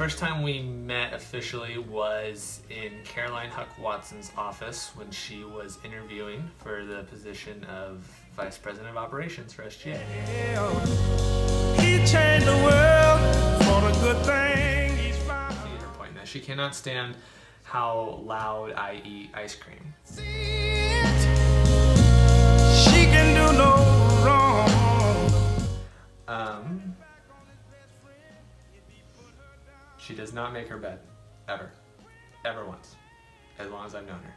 first time we met officially was in Caroline Huck Watson's office when she was interviewing for the position of Vice President of Operations for SGA. He changed the world for a good thing. He's found. See her point now. She cannot stand how loud I eat ice cream. She can do no wrong. She does not make her bed. Ever. Ever once. As long as I've known her.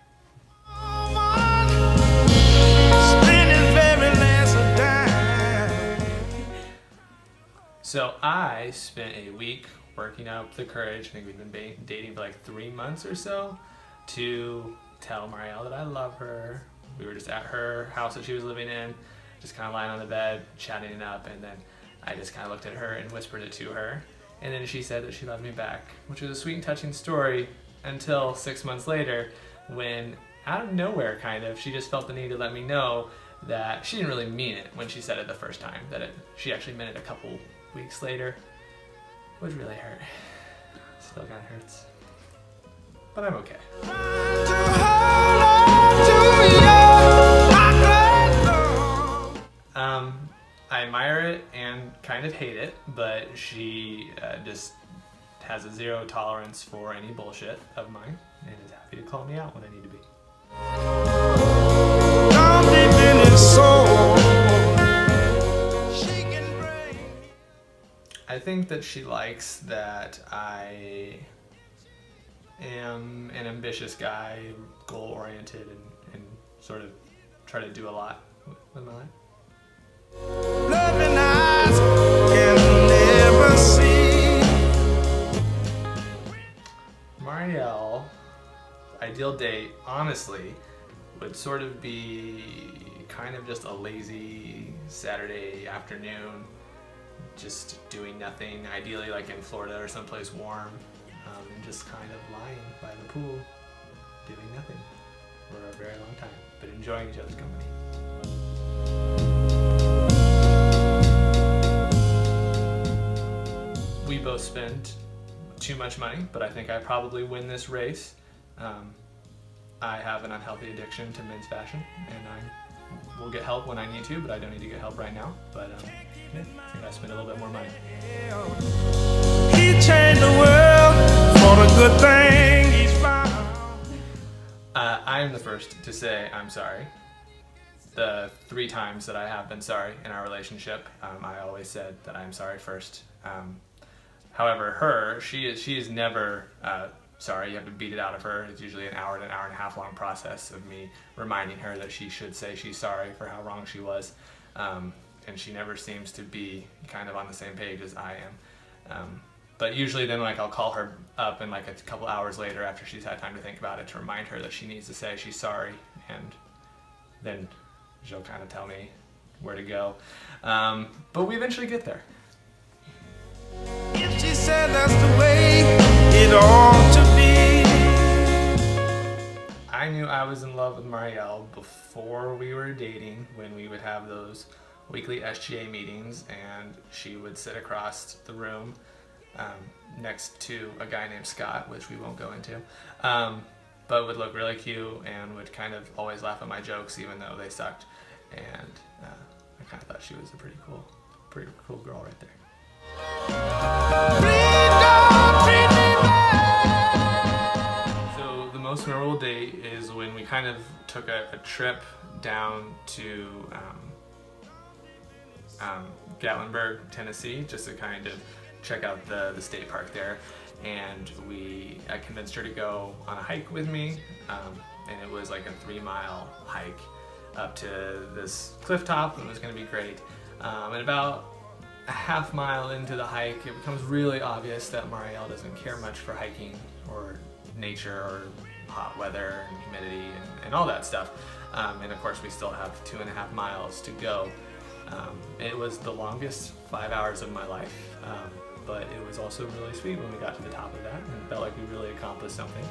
So I spent a week working up the courage, I think we've been dating for like 3 months or so, to tell Marielle that I love her. We were just at her house that she was living in, just kind of lying on the bed, chatting it up, and then I just kind of looked at her and whispered it to her. And then she said that she loved me back, which was a sweet and touching story until 6 months later when, out of nowhere kind of, she just felt the need to let me know that she didn't really mean it when she said it the first time, that she actually meant it a couple weeks later, which really hurt. Still kind of hurts. But I'm okay. I admire it and kind of hate it, but she just has a zero tolerance for any bullshit of mine and is happy to call me out when I need to be. I think that she likes that I am an ambitious guy, goal-oriented, and sort of try to do a lot with my life. Loving eyes can never see. Marielle, ideal date, honestly, would sort of be kind of just a lazy Saturday afternoon, just doing nothing, ideally like in Florida or someplace warm, and just kind of lying by the pool, doing nothing for a very long time, but enjoying each other's company. We both spend too much money, but I think I probably win this race. I have an unhealthy addiction to men's fashion, and I will get help when I need to, but I don't need to get help right now. But yeah, I think I spend a little bit more money. He changed the world for a good thing he's found. I am the first to say I'm sorry. The 3 times that I have been sorry in our relationship, I always said that I'm sorry first. However, she is never sorry. You have to beat it out of her. It's usually an hour and a half long process of me reminding her that she should say she's sorry for how wrong she was. And she never seems to be kind of on the same page as I am. But usually then like I'll call her up and like a couple hours later after she's had time to think about it to remind her that she needs to say she's sorry, and then she'll kind of tell me where to go. But we eventually get there. If she said that's the way it ought to be. I knew I was in love with Marielle before we were dating, when we would have those weekly SGA meetings and she would sit across the room next to a guy named Scott, which we won't go into, but would look really cute and would kind of always laugh at my jokes even though they sucked, and I kind of thought she was a pretty cool girl right there. So the most memorable day is when we kind of took a trip down to Gatlinburg, Tennessee, just to kind of check out the state park there, and I convinced her to go on a hike with me, and it was like a 3-mile hike up to this cliff top, and it was going to be great. And about a half mile into the hike, it becomes really obvious that Marielle doesn't care much for hiking or nature or hot weather and humidity and all that stuff. And of course we still have 2.5 miles to go. It was the longest 5 hours of my life, but it was also really sweet when we got to the top of that and felt like we really accomplished something.